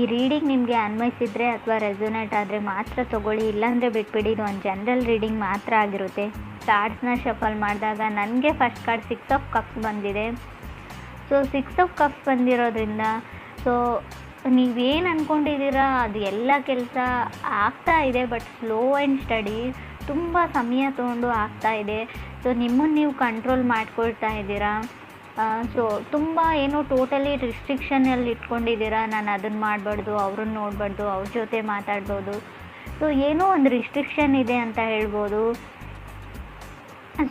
ಈ ರೀಡಿಂಗ್ ನಿಮಗೆ ಅನ್ವಯಿಸಿದರೆ ಅಥವಾ ರೆಸೊನೇಟ್ ಆದರೆ ಮಾತ್ರ ತೊಗೊಳ್ಳಿ, ಇಲ್ಲಾಂದರೆ ಬಿಟ್ಬಿಡಿ. ಇದು ಒಂದು ಜನರಲ್ ರೀಡಿಂಗ್ ಮಾತ್ರ ಆಗಿರುತ್ತೆ. ಕಾರ್ಡ್ಸ್ನ ಶಫಲ್ ಮಾಡಿದಾಗ ನನಗೆ ಫಸ್ಟ್ ಕಾರ್ಡ್ 6 ಆಫ್ ಕಪ್ಸ್ ಬಂದಿದೆ. ಸೊ 6 ಆಫ್ ಕಪ್ಸ್ ಬಂದಿರೋದ್ರಿಂದ ಸೊ ನೀವೇನು ಅಂದ್ಕೊಂಡಿದ್ದೀರಾ ಅದು ಎಲ್ಲ ಕೆಲಸ ಆಗ್ತಾ ಇದೆ, ಬಟ್ ಸ್ಲೋ ಆ್ಯಂಡ್ ಸ್ಟಡಿ, ತುಂಬ ಸಮಯ ತೊಗೊಂಡು ಆಗ್ತಾ ಇದೆ. ಸೊ ನಿಮ್ಮನ್ನು ನೀವು ಕಂಟ್ರೋಲ್ ಮಾಡ್ಕೊಳ್ತಾ ಇದ್ದೀರಾ. ಸೊ ತುಂಬ ಏನೋ ಟೋಟಲಿ ರಿಸ್ಟ್ರಿಕ್ಷನಲ್ಲಿ ಇಟ್ಕೊಂಡಿದ್ದೀರಾ. ನಾನು ಅದನ್ನು ಮಾಡಬಾರ್ದು, ಅವ್ರನ್ನ ನೋಡಬಾರ್ದು, ಅವ್ರ ಜೊತೆ ಮಾತಾಡ್ಬೋದು. ಸೊ ಏನೋ ಒಂದು ರಿಸ್ಟ್ರಿಕ್ಷನ್ ಇದೆ ಅಂತ ಹೇಳ್ಬೋದು.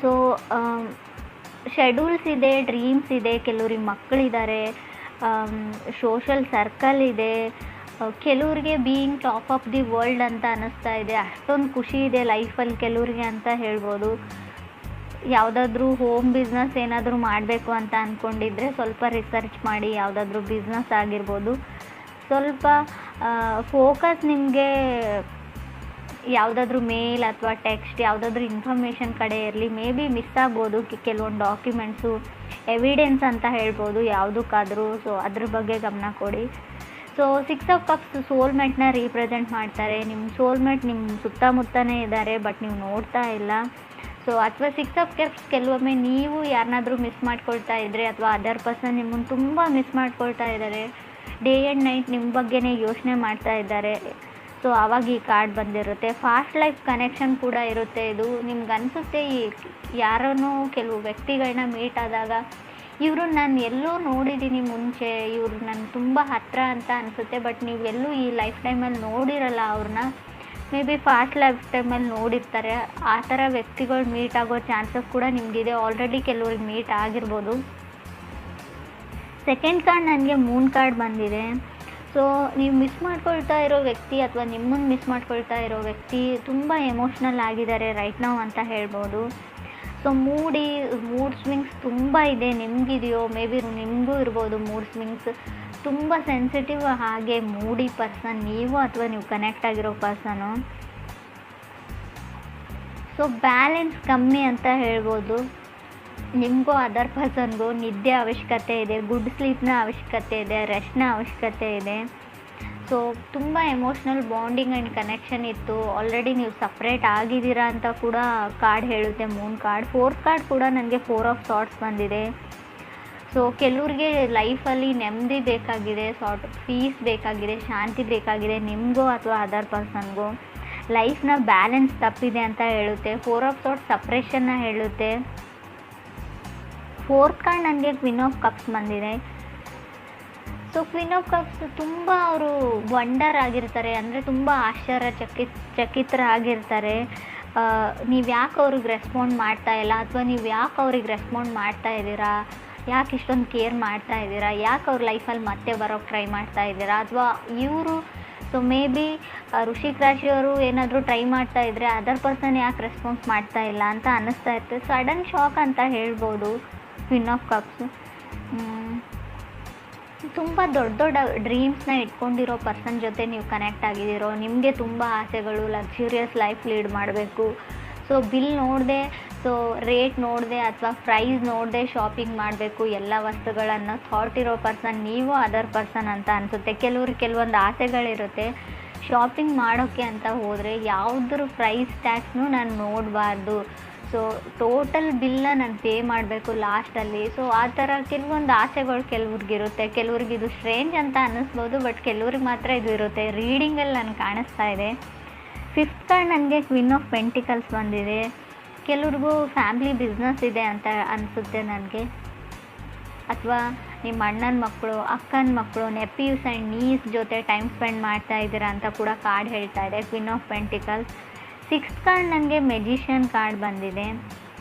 ಸೊ ಶೆಡ್ಯೂಲ್ಸ್ ಇದೆ, ಡ್ರೀಮ್ಸ್ ಇದೆ, ಕೆಲವ್ರಿಗೆ ಮಕ್ಕಳಿದ್ದಾರೆ, ಸೋಷಲ್ ಸರ್ಕಲ್ ಇದೆ, ಕೆಲವ್ರಿಗೆ being top of the world ಅಂತ ಅನ್ನಿಸ್ತಾ ಇದೆ. ಅಷ್ಟೊಂದು ಖುಷಿ ಇದೆ ಲೈಫಲ್ಲಿ ಕೆಲವ್ರಿಗೆ ಅಂತ ಹೇಳ್ಬೋದು. ಯಾವುದಾದ್ರೂ ಹೋಮ್ ಬಿಸ್ನೆಸ್ ಏನಾದರೂ ಮಾಡಬೇಕು ಅಂತ ಅಂದ್ಕೊಂಡಿದ್ರೆ ಸ್ವಲ್ಪ ರಿಸರ್ಚ್ ಮಾಡಿ, ಯಾವುದಾದ್ರೂ ಬಿಸ್ನೆಸ್ ಆಗಿರ್ಬೋದು. ಸ್ವಲ್ಪ ಫೋಕಸ್ ನಿಮಗೆ ಯಾವುದಾದ್ರೂ ಮೇಲ್ ಅಥವಾ ಟೆಕ್ಸ್ಟ್ ಯಾವುದಾದ್ರೂ ಇನ್ಫಾರ್ಮೇಷನ್ ಕಡೆ ಇರಲಿ. ಮೇ ಬಿ ಮಿಸ್ ಆಗ್ಬೋದು ಕೆಲವೊಂದು ಡಾಕ್ಯುಮೆಂಟ್ಸು, ಎವಿಡೆನ್ಸ್ ಅಂತ ಹೇಳ್ಬೋದು ಯಾವುದಕ್ಕಾದರೂ. ಸೊ ಅದ್ರ ಬಗ್ಗೆ ಗಮನ ಕೊಡಿ. ಸೊ 6 ಆಫ್ ಕಪ್ಸ್ ಸೋಲ್ಮೇಟ್ನ ರೀಪ್ರೆಸೆಂಟ್ ಮಾಡ್ತಾರೆ. ನಿಮ್ಮ ಸೋಲ್ಮೇಟ್ ನಿಮ್ಮ ಸುತ್ತಮುತ್ತನೇ ಇದ್ದಾರೆ, ಬಟ್ ನೀವು ನೋಡ್ತಾ ಇಲ್ಲ. ಸೊ ಅಥವಾ 6 ಆಫ್ ಕಪ್ಸ್ ಕೆಲವೊಮ್ಮೆ ನೀವು ಯಾರನ್ನಾದ್ರೂ ಮಿಸ್ ಮಾಡ್ಕೊಳ್ತಾ ಇದ್ದರೆ ಅಥವಾ ಅದರ್ ಪರ್ಸನ್ ನಿಮ್ಮನ್ನು ತುಂಬ ಮಿಸ್ ಮಾಡ್ಕೊಳ್ತಾ ಇದ್ದಾರೆ, ಡೇ ಆ್ಯಂಡ್ ನೈಟ್ ನಿಮ್ಮ ಬಗ್ಗೆನೇ ಯೋಚನೆ ಮಾಡ್ತಾ ಇದ್ದಾರೆ. ಸೊ ಆವಾಗ ಈ ಕಾರ್ಡ್ ಬಂದಿರುತ್ತೆ. ಫಾಸ್ಟ್ ಲೈಫ್ ಕನೆಕ್ಷನ್ ಕೂಡ ಇರುತ್ತೆ. ಇದು ನಿಮ್ಗೆ ಅನಿಸುತ್ತೆ ಈ ಯಾರನ್ನೋ ಕೆಲವು ವ್ಯಕ್ತಿಗಳನ್ನ ಮೀಟ್ ಆದಾಗ ಇವರು ನಾನು ಎಲ್ಲೋ ನೋಡಿದ್ದೀನಿ ಮುಂಚೆ, ಇವರು ನನ್ನ ತುಂಬ ಹತ್ತಿರ ಅಂತ ಅನಿಸುತ್ತೆ, ಬಟ್ ನೀವು ಎಲ್ಲೂ ಈ ಲೈಫ್ ಟೈಮಲ್ಲಿ ನೋಡಿರಲ್ಲ ಅವ್ರನ್ನ. ಮೇ ಬಿ ಫಾಸ್ಟ್ ಲೈಫ್ ಟೈಮಲ್ಲಿ ನೋಡಿರ್ತಾರೆ. ಆ ಥರ ವ್ಯಕ್ತಿಗಳು ಮೀಟ್ ಆಗೋ ಚಾನ್ಸಸ್ ಕೂಡ ನಿಮಗಿದೆ. ಆಲ್ರೆಡಿ ಕೆಲವ್ರಿಗೆ ಮೀಟ್ ಆಗಿರ್ಬೋದು. ಸೆಕೆಂಡ್ ಕಾರ್ಡ್ ನನಗೆ ಮೂನ್ ಕಾರ್ಡ್ ಬಂದಿದೆ. ಸೊ ನೀವು ಮಿಸ್ ಮಾಡ್ಕೊಳ್ತಾ ಇರೋ ವ್ಯಕ್ತಿ ಅಥವಾ ನಿಮ್ಮನ್ನು ಮಿಸ್ ಮಾಡ್ಕೊಳ್ತಾ ಇರೋ ವ್ಯಕ್ತಿ ತುಂಬ ಎಮೋಷ್ನಲ್ ಆಗಿದ್ದಾರೆ ರೈಟ್ ನಾವು ಅಂತ ಹೇಳ್ಬೋದು. ಸೊ ಮೂಡ್ ಸ್ವಿಂಗ್ಸ್ ತುಂಬ ಇದೆ. ನಿಮಗಿದೆಯೋ, ಮೇ ಬಿ ನಿಮಗೂ ಇರ್ಬೋದು ಮೂಡ್ ಸ್ವಿಂಗ್ಸ್. ತುಂಬ ಸೆನ್ಸಿಟಿವ್ ಹಾಗೆ ಮೂಡಿ ಪರ್ಸನ್ ನೀವು ಅಥವಾ ನೀವು ಕನೆಕ್ಟ್ ಆಗಿರೋ ಪರ್ಸನು. ಸೊ ಬ್ಯಾಲೆನ್ಸ್ ಕಮ್ಮಿ ಅಂತ ಹೇಳ್ಬೋದು. ನಿಮಗೂ ಅದರ್ ಪರ್ಸನ್ಗೂ ನಿದ್ದೆ ಅವಶ್ಯಕತೆ ಇದೆ, ಗುಡ್ ಸ್ಲೀಪ್ನ ಅವಶ್ಯಕತೆ ಇದೆ, ರೆಸ್ಟ್ನ ಅವಶ್ಯಕತೆ ಇದೆ. ಸೊ ತುಂಬ ಎಮೋಷ್ನಲ್ ಬಾಂಡಿಂಗ್ ಆ್ಯಂಡ್ ಕನೆಕ್ಷನ್ ಇತ್ತು. ಆಲ್ರೆಡಿ ನೀವು ಸಪ್ರೇಟ್ ಆಗಿದ್ದೀರಾ ಅಂತ ಕೂಡ ಕಾರ್ಡ್ ಹೇಳುತ್ತೆ ಮೂನ್ ಕಾರ್ಡ್. 4th ಕಾರ್ಡ್ ಕೂಡ ನನಗೆ 4 ಆಫ್ ಥಾಟ್ಸ್ ಬಂದಿದೆ. ಸೊ ಕೆಲವ್ರಿಗೆ ಲೈಫಲ್ಲಿ ನೆಮ್ಮದಿ ಬೇಕಾಗಿದೆ, ಪೀಸ್ ಬೇಕಾಗಿದೆ, ಶಾಂತಿ ಬೇಕಾಗಿದೆ, ನಿಮಗೂ ಅಥವಾ ಅದರ್ ಪರ್ಸನ್ಗೂ. ಲೈಫ್ನ ಬ್ಯಾಲೆನ್ಸ್ ತಪ್ಪಿದೆ ಅಂತ ಹೇಳುತ್ತೆ. 4 ಆಫ್ ಥಾಟ್ಸ್ ಸಪ್ರೇಷನ್ನ ಹೇಳುತ್ತೆ. 4th ಕಾರ್ಡ್ ನನಗೆ ಕ್ವೀನ್ ಆಫ್ ಕಪ್ಸ್ ಬಂದಿದೆ. ಸೊ ಕ್ವೀನ್ ಆಫ್ ಕಪ್ಸ್ ತುಂಬ ಅವರು ವಂಡರ್ ಆಗಿರ್ತಾರೆ, ಅಂದರೆ ತುಂಬ ಚಕಿತರಾಗಿರ್ತಾರೆ. ನೀವು ಯಾಕೆ ಅವ್ರಿಗೆ ರೆಸ್ಪಾಂಡ್ ಮಾಡ್ತಾ ಇಲ್ಲ, ಅಥವಾ ನೀವು ಯಾಕೆ ಅವ್ರಿಗೆ ರೆಸ್ಪಾಂಡ್ ಮಾಡ್ತಾ ಇದ್ದೀರಾ, ಯಾಕೆ ಇಷ್ಟೊಂದು ಕೇರ್ ಮಾಡ್ತಾ ಇದ್ದೀರಾ, ಯಾಕೆ ಅವ್ರ ಲೈಫಲ್ಲಿ ಮತ್ತೆ ಬರೋಕ್ಕೆ ಟ್ರೈ ಮಾಡ್ತಾ ಇದ್ದೀರಾ, ಅಥವಾ ಇವರು ಸೊ ಮೇ ಬಿ ವೃಶ್ಚಿಕ ರಾಶಿಯವರು ಏನಾದರೂ ಟ್ರೈ ಮಾಡ್ತಾ ಇದ್ದರೆ ಅದರ್ ಪರ್ಸನ್ ಯಾಕೆ ರೆಸ್ಪಾನ್ಸ್ ಮಾಡ್ತಾ ಇಲ್ಲ ಅಂತ ಅನ್ನಿಸ್ತಾ ಇರ್ತದೆ. ಸಡನ್ ಶಾಕ್ ಅಂತ ಹೇಳ್ಬೋದು ಕ್ವೀನ್ ಆಫ್ ಕಪ್ಸ್. ತುಂಬ ದೊಡ್ಡ ದೊಡ್ಡ ಡ್ರೀಮ್ಸ್ನ ಇಟ್ಕೊಂಡಿರೋ ಪರ್ಸನ್ ಜೊತೆ ನೀವು ಕನೆಕ್ಟ್ ಆಗಿದ್ದೀರೋ. ನಿಮಗೆ ತುಂಬ ಆಸೆಗಳು, ಲಕ್ಸುರಿಯಸ್ ಲೈಫ್ ಲೀಡ್ ಮಾಡಬೇಕು. ಸೊ ಬಿಲ್ ನೋಡದೆ, ಸೊ ರೇಟ್ ನೋಡದೆ ಅಥವಾ ಪ್ರೈಸ್ ನೋಡದೆ ಶಾಪಿಂಗ್ ಮಾಡಬೇಕು ಎಲ್ಲ ವಸ್ತುಗಳನ್ನು ಥಾಟ್ ಇರೋ ಪರ್ಸನ್ ನೀವು ಅದರ್ ಪರ್ಸನ್ ಅಂತ ಅನಿಸುತ್ತೆ. ಕೆಲವೊಂದು ಆಸೆಗಳಿರುತ್ತೆ. ಶಾಪಿಂಗ್ ಮಾಡೋಕ್ಕೆ ಅಂತ ಹೋದರೆ ಯಾವುದ್ರ ಪ್ರೈಸ್ ಟ್ಯಾಕ್ಸ್ನೂ ನಾನು ನೋಡಬಾರ್ದು. ಸೊ ಟೋಟಲ್ ಬಿಲ್ನ ನಾನು ಪೇ ಮಾಡಬೇಕು ಲಾಸ್ಟಲ್ಲಿ. ಸೊ ಆ ಥರ ಕೆಲವೊಂದು ಆಸೆಗಳು ಕೆಲವ್ರಿಗಿರುತ್ತೆ. ಕೆಲವ್ರಿಗೆ ಇದು ಸ್ಟ್ರೇಂಜ್ ಅಂತ ಅನ್ನಿಸ್ಬೋದು, ಬಟ್ ಕೆಲವ್ರಿಗೆ ಮಾತ್ರ ಇದು ಇರುತ್ತೆ. ರೀಡಿಂಗಲ್ಲಿ ನನಗೆ ಕಾಣಿಸ್ತಾ ಇದೆ. 5th ಕಾರ್ಡ್ ನನಗೆ ಕ್ವೀನ್ ಆಫ್ ಪೆಂಟಿಕಲ್ಸ್ ಬಂದಿದೆ. ಕೆಲವ್ರಿಗೂ ಫ್ಯಾಮ್ಲಿ ಬಿಸ್ನೆಸ್ ಇದೆ ಅಂತ ಅನಿಸುತ್ತೆ ನನಗೆ, ಅಥವಾ ನಿಮ್ಮ ಅಣ್ಣನ ಮಕ್ಕಳು, ಅಕ್ಕನ ಮಕ್ಕಳು, ನೆಪ್ಯೂಸ್ ಆ್ಯಂಡ್ ನೀಸ್ ಜೊತೆ ಟೈಮ್ ಸ್ಪೆಂಡ್ ಮಾಡ್ತಾ ಇದ್ದೀರಾ ಅಂತ ಕೂಡ ಕಾರ್ಡ್ ಹೇಳ್ತಾ ಇದೆ queen of pentacles. 6th card ನನಗೆ ಮೆಜಿಷಿಯನ್ ಕಾರ್ಡ್ ಬಂದಿದೆ.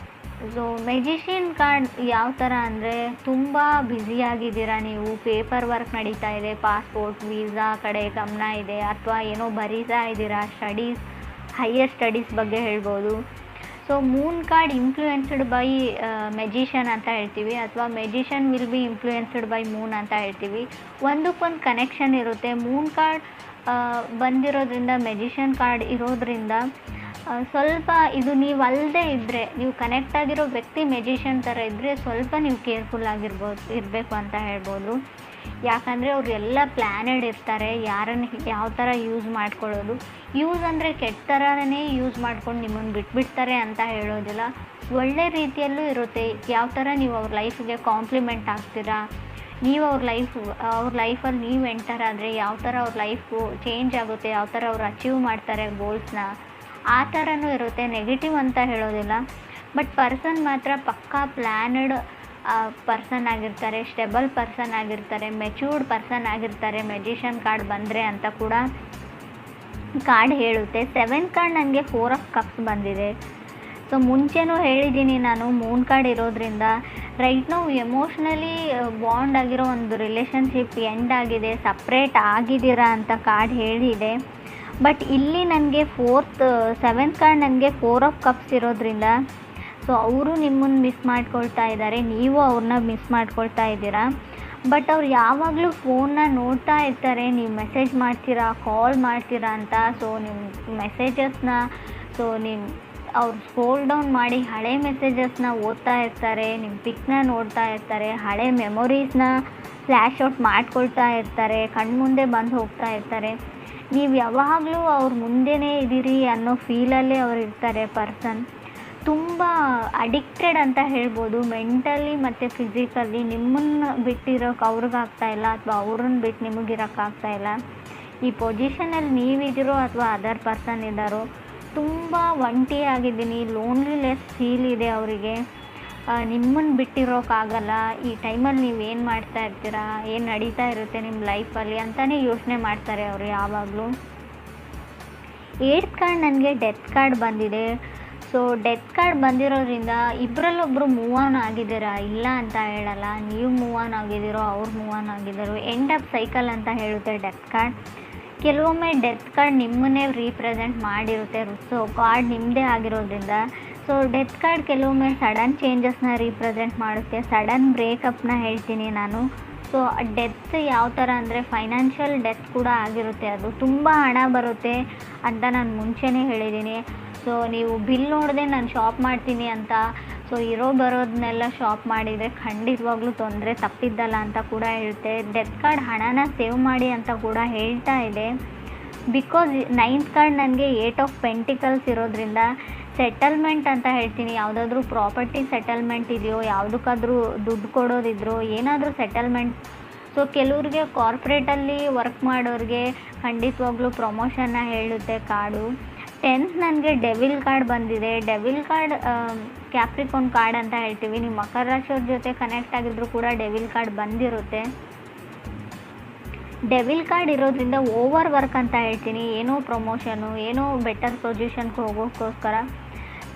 ಸೊ ಮೆಜಿಷಿಯನ್ ಕಾರ್ಡ್ ಯಾವ ಥರ ಅಂದರೆ ತುಂಬ ಬ್ಯುಸಿಯಾಗಿದ್ದೀರಾ ನೀವು, ಪೇಪರ್ ವರ್ಕ್ ನಡೀತಾ ಇದೆ, ಪಾಸ್ಪೋರ್ಟ್ ವೀಸಾ ಕಡೆ ಗಮನ ಇದೆ, ಅಥವಾ ಏನೋ ಬರೀತಾ ಇದ್ದೀರಾ, ಹೈಯರ್ ಸ್ಟಡೀಸ್ ಬಗ್ಗೆ ಹೇಳ್ಬೋದು. So Moon card influenced by magician ಅಂತ ಹೇಳ್ತೀವಿ, ಅಥವಾ magician will be influenced by Moon ಅಂತ ಹೇಳ್ತೀವಿ. ಒಂದಕ್ಕೊಂದು ಕನೆಕ್ಷನ್ ಇರುತ್ತೆ. ಮೂನ್ ಕಾರ್ಡ್ ಬಂದಿರೋದ್ರಿಂದ, ಮೆಜಿಷಿಯನ್ ಕಾರ್ಡ್ ಇರೋದ್ರಿಂದ ಸ್ವಲ್ಪ ಇದು ನೀವು ಅಲ್ಲದೆ ಇದ್ದರೆ, ನೀವು ಕನೆಕ್ಟ್ ಆಗಿರೋ ವ್ಯಕ್ತಿ ಮೆಜಿಷಿಯನ್ ಥರ ಇದ್ದರೆ ಸ್ವಲ್ಪ ನೀವು ಕೇರ್ಫುಲ್ ಇರಬೇಕು ಅಂತ ಹೇಳ್ಬೋದು. ಯಾಕಂದರೆ ಅವ್ರು ಎಲ್ಲ ಪ್ಲ್ಯಾನೆಡ್ ಇರ್ತಾರೆ, ಯಾರನ್ನು ಯಾವ ಥರ ಯೂಸ್ ಮಾಡ್ಕೊಳ್ಳೋದು. ಯೂಸ್ ಅಂದರೆ ಕೆಟ್ಟ ಥರನೇ ಯೂಸ್ ಮಾಡ್ಕೊಂಡು ನಿಮ್ಮನ್ನು ಬಿಟ್ಬಿಡ್ತಾರೆ ಅಂತ ಹೇಳೋದಿಲ್ಲ, ಒಳ್ಳೆ ರೀತಿಯಲ್ಲೂ ಇರುತ್ತೆ. ಯಾವ ಥರ ನೀವು ಅವ್ರ ಲೈಫಿಗೆ ಕಾಂಪ್ಲಿಮೆಂಟ್ ಆಗ್ತೀರಾ, ನೀವು ಅವ್ರ ಲೈಫಲ್ಲಿ ನೀವು ಎಂಟರ್ ಆದರೆ ಯಾವ ಥರ ಅವ್ರ ಲೈಫು ಚೇಂಜ್ ಆಗುತ್ತೆ, ಯಾವ ಥರ ಅವ್ರು ಅಚೀವ್ ಮಾಡ್ತಾರೆ ಗೋಲ್ಸ್ನ, ಆ ಥರನೂ ಇರುತ್ತೆ. ನೆಗೆಟಿವ್ ಅಂತ ಹೇಳೋದಿಲ್ಲ. ಬಟ್ ಪರ್ಸನ್ ಮಾತ್ರ ಪಕ್ಕಾ ಪ್ಲ್ಯಾನಡ್ ಪರ್ಸನ್ ಆಗಿರ್ತಾರೆ, ಸ್ಟೆಬಲ್ ಪರ್ಸನ್ ಆಗಿರ್ತಾರೆ, ಮೆಚ್ಯೂರ್ಡ್ ಪರ್ಸನ್ ಆಗಿರ್ತಾರೆ ಮೆಜಿಷಿಯನ್ ಕಾರ್ಡ್ ಬಂದರೆ ಅಂತ ಕೂಡ ಕಾರ್ಡ್ ಹೇಳುತ್ತೆ. 7 ಕಾರ್ಡ್ ನನಗೆ 4 ಆಫ್ ಕಪ್ಸ್ ಬಂದಿದೆ. ಸೊ ಮುಂಚೆನೂ ಹೇಳಿದ್ದೀನಿ ನಾನು, ಮೂನ್ ಕಾರ್ಡ್ ಇರೋದ್ರಿಂದ ರೈಟ್ ನಾವು ಎಮೋಷ್ನಲಿ ಬಾಂಡ್ ಆಗಿರೋ ಒಂದು ರಿಲೇಷನ್ಶಿಪ್ ಎಂಡ್ ಆಗಿದೆ, ಸಪ್ರೇಟ್ ಆಗಿದ್ದೀರಾ ಅಂತ ಕಾರ್ಡ್ ಹೇಳಿದೆ. ಬಟ್ ಇಲ್ಲಿ ನನಗೆ 7th ಕಾರ್ಡ್ ನನಗೆ 4 ಆಫ್ ಕಪ್ಸ್ ಇರೋದ್ರಿಂದ ಸೊ ಅವರು ನಿಮ್ಮನ್ನು ಮಿಸ್ ಮಾಡ್ಕೊಳ್ತಾ ಇದ್ದಾರೆ, ನೀವು ಅವ್ರನ್ನ ಮಿಸ್ ಮಾಡ್ಕೊಳ್ತಾ ಇದ್ದೀರಾ. ಬಟ್ ಅವ್ರು ಯಾವಾಗಲೂ ಫೋನ್ನ ನೋಡ್ತಾ ಇರ್ತಾರೆ, ನೀವು ಮೆಸೇಜ್ ಮಾಡ್ತೀರಾ, ಕಾಲ್ ಮಾಡ್ತೀರಾ ಅಂತ. ಸೊ ನಿಮ್ಮ ಮೆಸೇಜಸ್ನ ಅವ್ರು ಸ್ಕ್ರೋಲ್ ಡೌನ್ ಮಾಡಿ ಹಳೆ ಮೆಸೇಜಸ್ನ ಓದ್ತಾ ಇರ್ತಾರೆ, ನಿಮ್ಮ ಪಿಕ್ನ ನೋಡ್ತಾ ಇರ್ತಾರೆ, ಹಳೆ ಮೆಮೊರೀಸ್ನ ಫ್ಲ್ಯಾಶ್ ಔಟ್ ಮಾಡ್ಕೊಳ್ತಾ ಇರ್ತಾರೆ, ಕಣ್ಮುಂದೆ ಬಂದು ಹೋಗ್ತಾ ಇರ್ತಾರೆ. ನೀವು ಯಾವಾಗಲೂ ಅವ್ರ ಮುಂದೆನೇ ಇದ್ದೀರಿ ಅನ್ನೋ ಫೀಲಲ್ಲೇ ಅವ್ರು ಇರ್ತಾರೆ ಪರ್ಸನ್. ತುಂಬ ಅಡಿಕ್ಟೆಡ್ ಅಂತ ಹೇಳ್ಬೋದು, ಮೆಂಟಲಿ ಮತ್ತು ಫಿಸಿಕಲಿ. ನಿಮ್ಮನ್ನು ಬಿಟ್ಟಿರೋಕೆ ಅವ್ರಿಗಾಗ್ತಾಯಿಲ್ಲ, ಅಥವಾ ಅವ್ರನ್ನ ಬಿಟ್ಟು ನಿಮಗಿರೋಕ್ಕಾಗ್ತಾಯಿಲ್ಲ. ಈ ಪೊಸಿಷನಲ್ಲಿ ನೀವಿದ್ದೀರೋ ಅಥವಾ ಅದರ್ ಪರ್ಸನ್ ಇದ್ದಾರೋ, ತುಂಬ ಒಂಟಿಯಾಗಿದ್ದೀನಿ, ಲೋನ್ಲಿನೆಸ್ ಫೀಲ್ ಇದೆ ಅವರಿಗೆ, ನಿಮ್ಮನ್ನು ಬಿಟ್ಟಿರೋಕ್ಕಾಗಲ್ಲ. ಈ ಟೈಮಲ್ಲಿ ನೀವು ಏನು ಮಾಡ್ತಾ ಇರ್ತೀರಾ, ಏನು ನಡೀತಾ ಇರುತ್ತೆ ನಿಮ್ಮ ಲೈಫಲ್ಲಿ ಅಂತಲೇ ಯೋಚನೆ ಮಾಡ್ತಾರೆ ಅವರು ಯಾವಾಗಲೂ. 8th ಕಾರ್ಡ್ ನನಗೆ ಡೆತ್ ಕಾರ್ಡ್ ಬಂದಿದೆ. ಸೊ ಡೆತ್ ಕಾರ್ಡ್ ಬಂದಿರೋದ್ರಿಂದ ಇಬ್ಬರಲ್ಲೊಬ್ಬರು ಮೂವ್ ಆನ್ ಆಗಿದ್ದೀರಾ, ಇಲ್ಲ ಅಂತ ಹೇಳಲ್ಲ. ನೀವು ಮೂವ್ ಆನ್ ಆಗಿದ್ದೀರೋ, ಅವ್ರು ಮೂವ್ ಆನ್ ಆಗಿದ್ದಾರೋ, ಎಂಡ್ ಆಫ್ ಸೈಕಲ್ ಅಂತ ಹೇಳುತ್ತೆ ಡೆತ್ ಕಾರ್ಡ್. ಕೆಲವೊಮ್ಮೆ ಡೆತ್ ಕಾರ್ಡ್ ನಿಮ್ಮನ್ನೇ ರೀಪ್ರೆಸೆಂಟ್ ಮಾಡಿರುತ್ತೆ. ಸೊ ಕಾರ್ಡ್ ನಿಮ್ಮದೇ ಆಗಿರೋದ್ರಿಂದ ಸೊ ಡೆತ್ ಕಾರ್ಡ್ ಕೆಲವೊಮ್ಮೆ ಸಡನ್ ಚೇಂಜಸ್ನ ರೀಪ್ರೆಸೆಂಟ್ ಮಾಡುತ್ತೆ, ಸಡನ್ ಬ್ರೇಕಪ್ನ ಹೇಳ್ತೀನಿ ನಾನು. ಸೊ ಡೆತ್ ಯಾವ ಥರ ಅಂದರೆ ಫೈನಾನ್ಷಿಯಲ್ ಡೆತ್ ಕೂಡ ಆಗಿರುತ್ತೆ, ಅದು ತುಂಬ ಹಣ ಬರುತ್ತೆ ಅಂತ ನಾನು ಮುಂಚೆನೇ ಹೇಳಿದ್ದೀನಿ. ಸೊ ನೀವು ಬಿಲ್ ನೋಡದೆ ನಾನು ಶಾಪ್ ಮಾಡ್ತೀನಿ ಅಂತ ಸೊ ಬರೋದನ್ನೆಲ್ಲ ಶಾಪ್ ಮಾಡಿದರೆ ಖಂಡಿತವಾಗ್ಲೂ ತೊಂದರೆ ತಪ್ಪಿದ್ದಲ್ಲ ಅಂತ ಕೂಡ ಹೇಳುತ್ತೆ. ಡೆತ್ ಕಾರ್ಡ್ ಹಣನ ಸೇವ್ ಮಾಡಿ ಅಂತ ಕೂಡ ಹೇಳ್ತಾ ಇದೆ. ಬಿಕಾಸ್ 9th ಕಾರ್ಡ್ ನನಗೆ 8 ಆಫ್ ಪೆಂಟಿಕಲ್ಸ್ ಇರೋದ್ರಿಂದ ಸೆಟಲ್ಮೆಂಟ್ ಅಂತ ಹೇಳ್ತೀನಿ. ಯಾವುದಾದ್ರೂ ಪ್ರಾಪರ್ಟಿ ಸೆಟಲ್ಮೆಂಟ್ ಇದೆಯೋ, ಯಾವುದಕ್ಕಾದ್ರೂ ದುಡ್ಡು ಕೊಡೋದಿದ್ರು, ಏನಾದರೂ ಸೆಟಲ್ಮೆಂಟ್. ಸೊ ಕೆಲವ್ರಿಗೆ ಕಾರ್ಪೊರೇಟಲ್ಲಿ ವರ್ಕ್ ಮಾಡೋರಿಗೆ ಖಂಡಿತವಾಗ್ಲೂ ಪ್ರಮೋಷನ್ನ ಹೇಳುತ್ತೆ ಕಾರ್ಡು. 10th ನನಗೆ ಡೆವಿಲ್ ಕಾರ್ಡ್ ಬಂದಿದೆ. ಡೆವಿಲ್ ಕಾರ್ಡ್ ಕ್ಯಾಪ್ರಿಕಾನ್ ಕಾರ್ಡ್ ಅಂತ ಹೇಳ್ತೀವಿ. ನೀವು ಮಕರ ರಾಶಿಯವ್ರ ಜೊತೆ ಕನೆಕ್ಟ್ ಆಗಿದ್ರು ಕೂಡ ಡೆವಿಲ್ ಕಾರ್ಡ್ ಬಂದಿರುತ್ತೆ. ಡೆವಿಲ್ ಕಾರ್ಡ್ ಇರೋದ್ರಿಂದ ಓವರ್ ವರ್ಕ್ ಅಂತ ಹೇಳ್ತೀನಿ. ಏನೋ ಪ್ರಮೋಷನು, ಏನೋ ಬೆಟರ್ ಪೊಸಿಷನ್ಗೆ ಹೋಗೋಕ್ಕೋಸ್ಕರ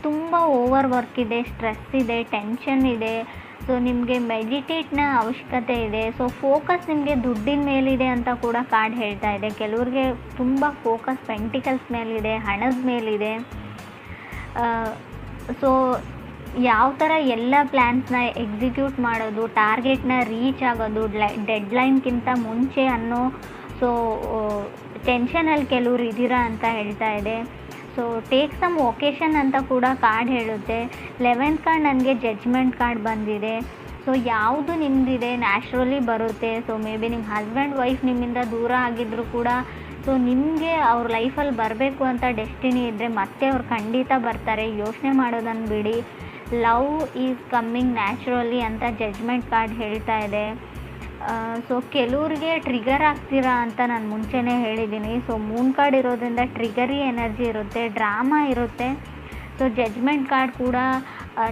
ತುಂಬ ಓವರ್ ವರ್ಕ್ ಇದೆ, ಸ್ಟ್ರೆಸ್ ಇದೆ, ಟೆನ್ಷನ್ ಇದೆ. ಸೊ ನಿಮಗೆ ಮೆಡಿಟೇಟ್ನ ಅವಶ್ಯಕತೆ ಇದೆ. ಸೊ ಫೋಕಸ್ ನಿಮಗೆ ದುಡ್ಡಿನ ಮೇಲಿದೆ ಅಂತ ಕೂಡ ಕಾರ್ಡ್ ಹೇಳ್ತಾ ಇದೆ. ಕೆಲವ್ರಿಗೆ ತುಂಬ ಫೋಕಸ್ ಪೆಂಟಿಕಲ್ಸ್ ಮೇಲಿದೆ, ಹಣದ ಮೇಲಿದೆ. ಸೊ ಯಾವ ಥರ ಎಲ್ಲ ಪ್ಲ್ಯಾನ್ಸ್ನ ಎಕ್ಸಿಕ್ಯೂಟ್ ಮಾಡೋದು, ಟಾರ್ಗೆಟ್ನ ರೀಚ್ ಆಗೋದು ಡೆಡ್ಲೈನ್ಗಿಂತ ಮುಂಚೆ ಅನ್ನೋ ಸೊ ಟೆನ್ಷನಲ್ಲಿ ಕೆಲವ್ರು ಇದ್ದೀರಾ ಅಂತ ಹೇಳ್ತಾ ಇದೆ. ಸೊ ಟೇಕ್ ಸಮ್ ಒಕೇಶನ್ ಅಂತ ಕೂಡ ಕಾರ್ಡ್ ಹೇಳುತ್ತೆ. 11th ಕಾರ್ಡ್ ನನಗೆ ಜಡ್ಜ್ಮೆಂಟ್ ಕಾರ್ಡ್ ಬಂದಿದೆ. ಸೊ ಯಾವುದು ನಿಮ್ಮದಿದೆ ನ್ಯಾಚುರಲಿ ಬರುತ್ತೆ. ಸೊ ಮೇ ಬಿ ನಿಮ್ಮ ಹಸ್ಬೆಂಡ್ ವೈಫ್ ನಿಮ್ಮಿಂದ ದೂರ ಆಗಿದ್ದರೂ ಕೂಡ ಸೊ ನಿಮಗೆ ಅವ್ರ ಲೈಫಲ್ಲಿ ಬರಬೇಕು ಅಂತ ಡೆಸ್ಟಿನಿ ಇದ್ದರೆ ಮತ್ತೆ ಅವ್ರು ಖಂಡಿತ ಬರ್ತಾರೆ, ಯೋಚನೆ ಮಾಡೋದನ್ನು ಬಿಡಿ. ಲವ್ ಈಸ್ ಕಮ್ಮಿಂಗ್ ನ್ಯಾಚುರಲಿ ಅಂತ ಜಡ್ಜ್ಮೆಂಟ್ ಕಾರ್ಡ್ ಹೇಳ್ತಾ ಇದೆ. ಸೊ ಕೆಲವ್ರಿಗೆ ಟ್ರಿಗರ್ ಆಗ್ತೀರಾ ಅಂತ ನಾನು ಮುಂಚೆನೇ ಹೇಳಿದ್ದೀನಿ. ಸೊ ಮೂನ್ ಕಾರ್ಡ್ ಇರೋದ್ರಿಂದ ಟ್ರಿಗರಿ ಎನರ್ಜಿ ಇರುತ್ತೆ, ಡ್ರಾಮಾ ಇರುತ್ತೆ. ಸೊ ಜಡ್ಜ್ಮೆಂಟ್ ಕಾರ್ಡ್ ಕೂಡ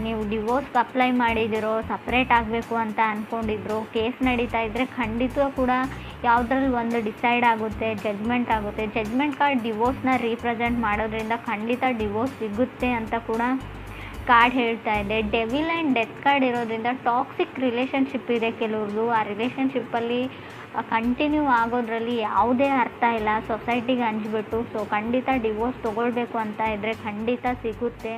ನೀವು ಡಿವೋರ್ಸ್ಗೆ ಅಪ್ಲೈ ಮಾಡಿದಿರೋ, ಸಪ್ರೇಟ್ ಆಗಬೇಕು ಅಂತ ಅಂದ್ಕೊಂಡಿದ್ರು, ಕೇಸ್ ನಡೀತಾ ಇದ್ದರೆ ಖಂಡಿತ ಕೂಡ ಯಾವುದ್ರಲ್ಲಿ ಒಂದು ಡಿಸೈಡ್ ಆಗುತ್ತೆ, ಜಡ್ಜ್ಮೆಂಟ್ ಆಗುತ್ತೆ. ಜಡ್ಜ್ಮೆಂಟ್ ಕಾರ್ಡ್ ಡಿವೋರ್ಸ್ನ ರೀಪ್ರೆಸೆಂಟ್ ಮಾಡೋದ್ರಿಂದ ಖಂಡಿತ ಡಿವೋರ್ಸ್ ಸಿಗುತ್ತೆ ಅಂತ ಕೂಡ ಕಾರ್ಡ್ ಹೇಳ್ತಾ ಇದೆ. ಡೆವಿಲ್ ಆ್ಯಂಡ್ ಡೆತ್ ಕಾರ್ಡ್ ಇರೋದ್ರಿಂದ ಟಾಕ್ಸಿಕ್ ರಿಲೇಷನ್ಶಿಪ್ ಇದೆ ಕೆಲವ್ರದ್ದು. ಆ ರಿಲೇಷನ್ಶಿಪ್ಪಲ್ಲಿ ಕಂಟಿನ್ಯೂ ಆಗೋದ್ರಲ್ಲಿ ಯಾವುದೇ ಅರ್ಥ ಇಲ್ಲ, ಸೊಸೈಟಿಗೆ ಹಂಚ್ಬಿಟ್ಟು. ಸೊ ಖಂಡಿತ ಡಿವೋರ್ಸ್ ತೊಗೊಳ್ಬೇಕು ಅಂತ ಇದ್ದರೆ ಖಂಡಿತ ಸಿಗುತ್ತೆ.